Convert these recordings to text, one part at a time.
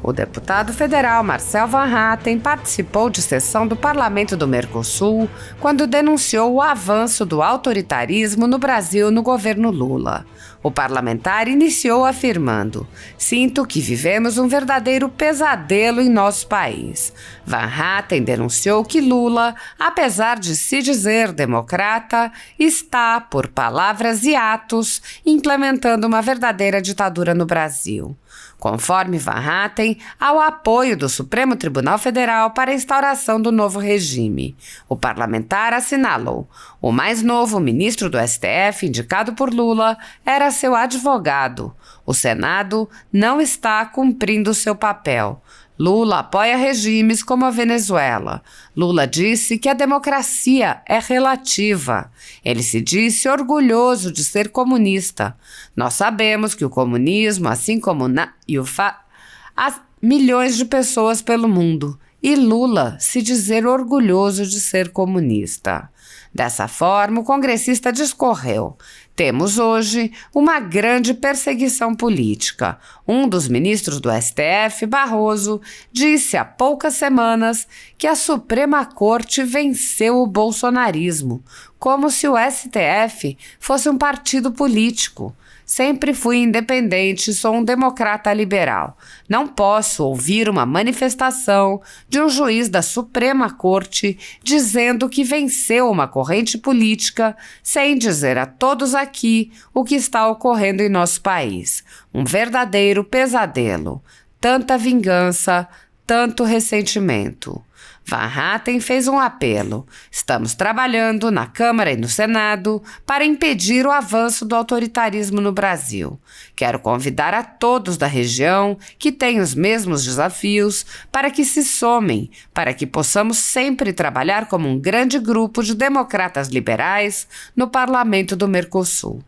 O deputado federal Marcel Van Hatten participou de sessão do Parlamento do Mercosul quando denunciou o avanço do autoritarismo no Brasil no governo Lula. O parlamentar iniciou afirmando: "Sinto que vivemos um verdadeiro pesadelo em nosso país." Van Hatten denunciou que Lula, apesar de se dizer democrata, está, por palavras e atos, implementando uma verdadeira ditadura no Brasil. Conforme Van Hatten, há o apoio do Supremo Tribunal Federal para a instauração do novo regime. O parlamentar assinalou: o mais novo ministro do STF, indicado por Lula, era seu advogado. O Senado não está cumprindo seu papel. Lula apoia regimes como a Venezuela. Lula disse que a democracia é relativa. Ele se disse orgulhoso de ser comunista. Nós sabemos que o comunismo, assim como há milhões de pessoas pelo mundo. E Lula se dizer orgulhoso de ser comunista. Dessa forma, o congressista discorreu: temos hoje uma grande perseguição política. Um dos ministros do STF, Barroso, disse há poucas semanas que a Suprema Corte venceu o bolsonarismo, como se o STF fosse um partido político. Sempre fui independente e sou um democrata liberal. Não posso ouvir uma manifestação de um juiz da Suprema Corte dizendo que venceu uma corrente política sem dizer a todos aqui o que está ocorrendo em nosso país. Um verdadeiro pesadelo. Tanta vingança, tanto ressentimento. Van Hatten fez um apelo: estamos trabalhando na Câmara e no Senado para impedir o avanço do autoritarismo no Brasil. Quero convidar a todos da região que têm os mesmos desafios para que se somem, para que possamos sempre trabalhar como um grande grupo de democratas liberais no Parlamento do Mercosul.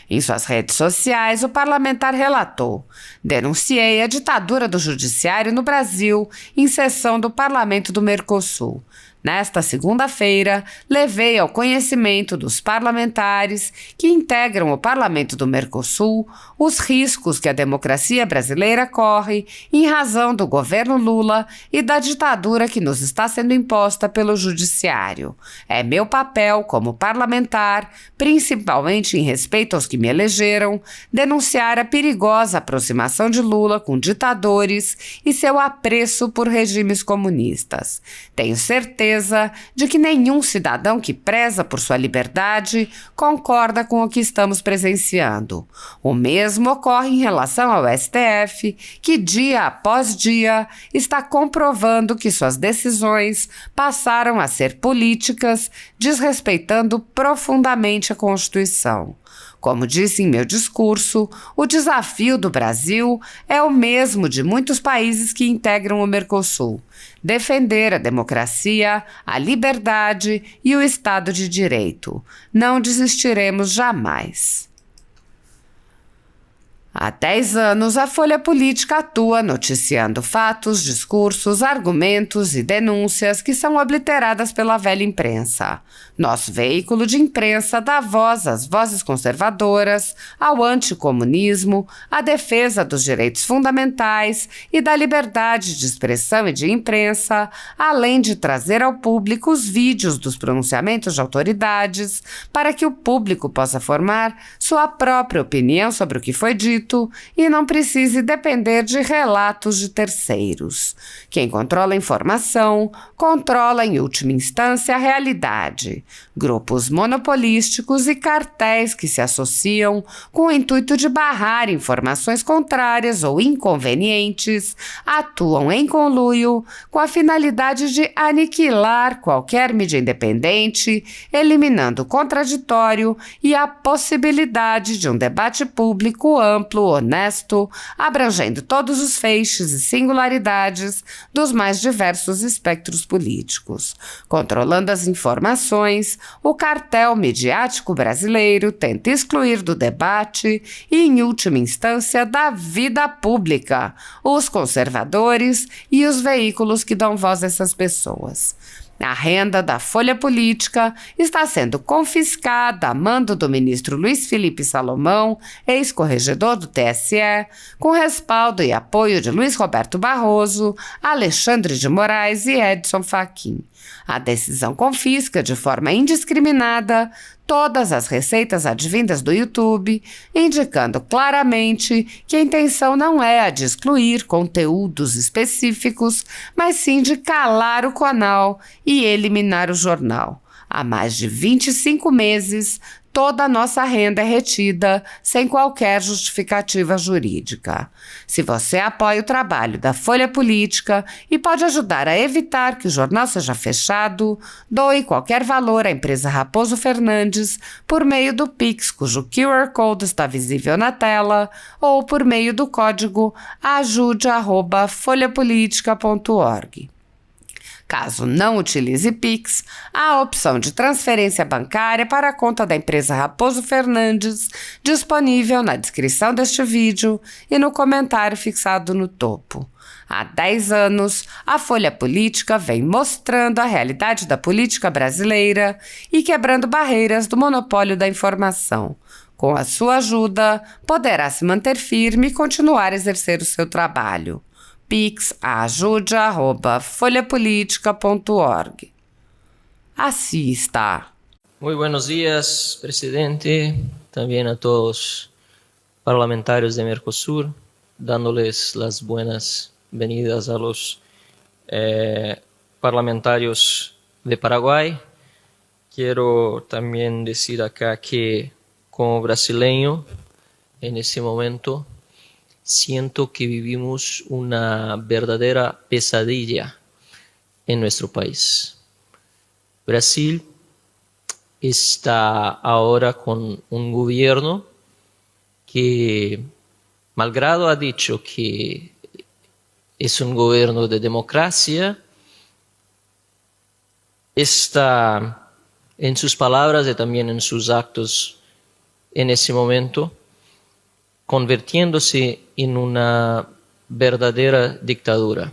Em suas redes sociais, o parlamentar relatou: denunciei a ditadura do judiciário no Brasil em sessão do Parlamento do Mercosul. Nesta segunda-feira, levei ao conhecimento dos parlamentares que integram o Parlamento do Mercosul os riscos que a democracia brasileira corre em razão do governo Lula e da ditadura que nos está sendo imposta pelo judiciário. É meu papel como parlamentar, principalmente em respeito aos que me elegeram, denunciar a perigosa aproximação de Lula com ditadores e seu apreço por regimes comunistas. Tenho certeza de que nenhum cidadão que preza por sua liberdade concorda com o que estamos presenciando. O mesmo ocorre em relação ao STF, que dia após dia está comprovando que suas decisões passaram a ser políticas, desrespeitando profundamente a Constituição. Como disse em meu discurso, o desafio do Brasil é o mesmo de muitos países que integram o Mercosul: defender a democracia, a liberdade e o Estado de Direito. Não desistiremos jamais. Há 10 anos, a Folha Política atua noticiando fatos, discursos, argumentos e denúncias que são obliteradas pela velha imprensa. Nosso veículo de imprensa dá voz às vozes conservadoras, ao anticomunismo, à defesa dos direitos fundamentais e da liberdade de expressão e de imprensa, além de trazer ao público os vídeos dos pronunciamentos de autoridades para que o público possa formar sua própria opinião sobre o que foi dito e não precise depender de relatos de terceiros. Quem controla a informação, controla em última instância a realidade. Grupos monopolísticos e cartéis que se associam com o intuito de barrar informações contrárias ou inconvenientes atuam em conluio com a finalidade de aniquilar qualquer mídia independente, eliminando o contraditório e a possibilidade de um debate público amplo, honesto, abrangendo todos os feixes e singularidades dos mais diversos espectros políticos. Controlando as informações, o cartel midiático brasileiro tenta excluir do debate e, em última instância, da vida pública os conservadores e os veículos que dão voz a essas pessoas. A renda da Folha Política está sendo confiscada a mando do ministro Luiz Felipe Salomão, ex-corregedor do TSE, com respaldo e apoio de Luiz Roberto Barroso, Alexandre de Moraes e Edson Fachin. A decisão confisca de forma indiscriminada todas as receitas advindas do YouTube, indicando claramente que a intenção não é a de excluir conteúdos específicos, mas sim de calar o canal e eliminar o jornal. Há mais de 25 meses, toda a nossa renda é retida sem qualquer justificativa jurídica. Se você apoia o trabalho da Folha Política e pode ajudar a evitar que o jornal seja fechado, doe qualquer valor à empresa Raposo Fernandes por meio do Pix, cujo QR Code está visível na tela, ou por meio do código ajude@folhapolitica.org. Caso não utilize Pix, há a opção de transferência bancária para a conta da empresa Raposo Fernandes, disponível na descrição deste vídeo e no comentário fixado no topo. Há 10 anos, a Folha Política vem mostrando a realidade da política brasileira e quebrando barreiras do monopólio da informação. Com a sua ajuda, poderá se manter firme e continuar a exercer o seu trabalho. Pix ajude@folhapolitica.org. Así está. Muy buenos días, presidente, también a todos parlamentarios de Mercosur, dándoles las buenas venidas a los parlamentarios de Paraguay. Quiero también decir acá que como brasileño, en este momento, siento que vivimos una verdadera pesadilla en nuestro país. Brasil está ahora con un gobierno que, malgrado ha dicho que es un gobierno de democracia, está en sus palabras y también en sus actos en ese momento convirtiéndose en una verdadera dictadura.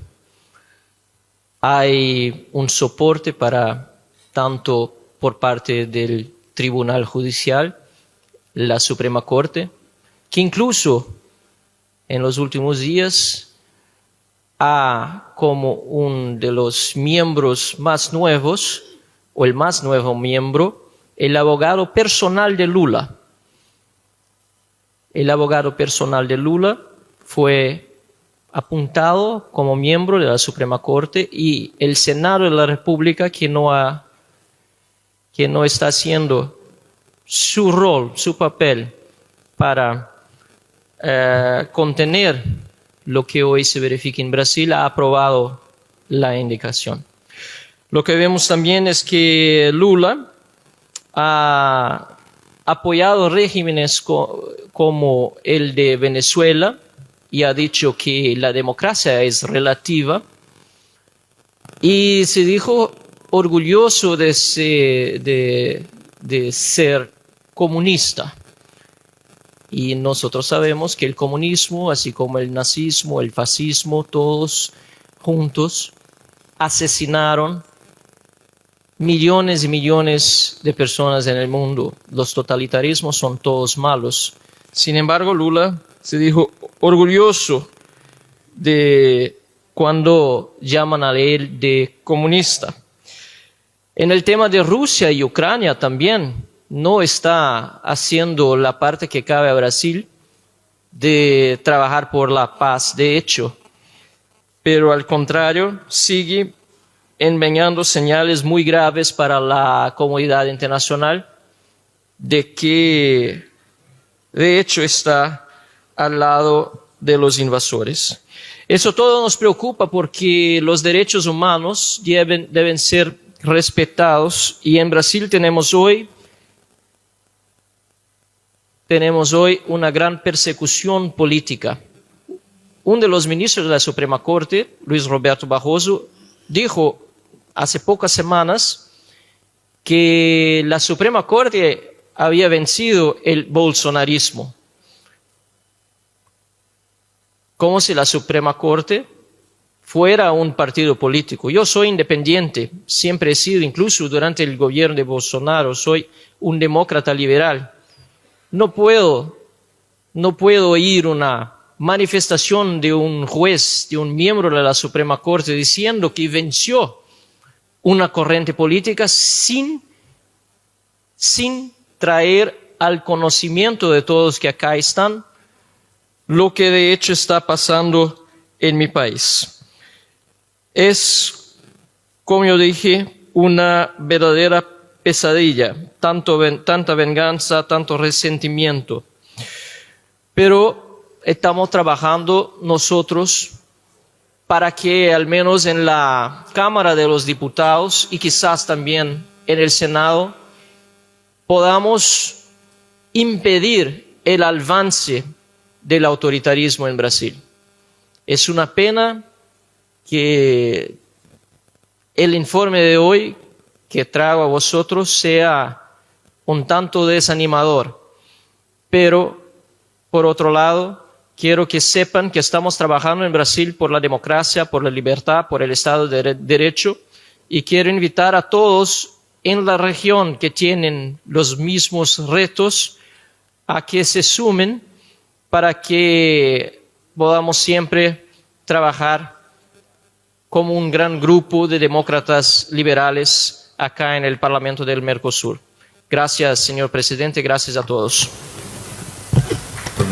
Hay un soporte para tanto por parte del Tribunal Judicial, la Suprema Corte, que incluso en los últimos días ha como uno de los miembros más nuevos, o el más nuevo miembro, el abogado personal de Lula. El abogado personal de Lula fue apuntado como miembro de la Suprema Corte y el Senado de la República, que no está haciendo su rol, su papel para contener lo que hoy se verifica en Brasil, ha aprobado la indicación. Lo que vemos también es que Lula ha apoyado regímenes como el de Venezuela y ha dicho que la democracia es relativa y se dijo orgulloso de ser comunista. Y nosotros sabemos que el comunismo, así como el nazismo, el fascismo, todos juntos asesinaron millones y millones de personas en el mundo. Los totalitarismos son todos malos. Sin embargo, Lula se dijo orgulloso de cuando llaman a él de comunista. En el tema de Rusia y Ucrania también no está haciendo la parte que cabe a Brasil de trabajar por la paz, de hecho, pero al contrario sigue enviando señales muy graves para la comunidad internacional de que de hecho está al lado de los invasores. Eso todo nos preocupa porque los derechos humanos deben ser respetados y en Brasil tenemos hoy una gran persecución política. Uno de los ministros de la Suprema Corte, Luis Roberto Barroso, dijo hace pocas semanas que la Suprema Corte había vencido el bolsonarismo. Como si la Suprema Corte fuera un partido político. Yo soy independiente, siempre he sido, incluso durante el gobierno de Bolsonaro, soy un demócrata liberal. No puedo ir a una manifestación de un juez, de un miembro de la Suprema Corte, diciendo que venció una corriente política sin traer al conocimiento de todos que acá están lo que de hecho está pasando en mi país. Es, como yo dije, una verdadera pesadilla, tanta venganza, tanto resentimiento. Pero estamos trabajando nosotros para que al menos en la Cámara de los Diputados y quizás también en el Senado podamos impedir el avance del autoritarismo en Brasil. Es una pena que el informe de hoy que traigo a vosotros sea un tanto desanimador, pero por otro lado quiero que sepan que estamos trabajando en Brasil por la democracia, por la libertad, por el Estado de Derecho, y quiero invitar a todos en la región que tienen los mismos retos a que se sumen para que podamos siempre trabajar como un gran grupo de demócratas liberales acá en el Parlamento del Mercosur. Gracias, señor presidente, gracias a todos.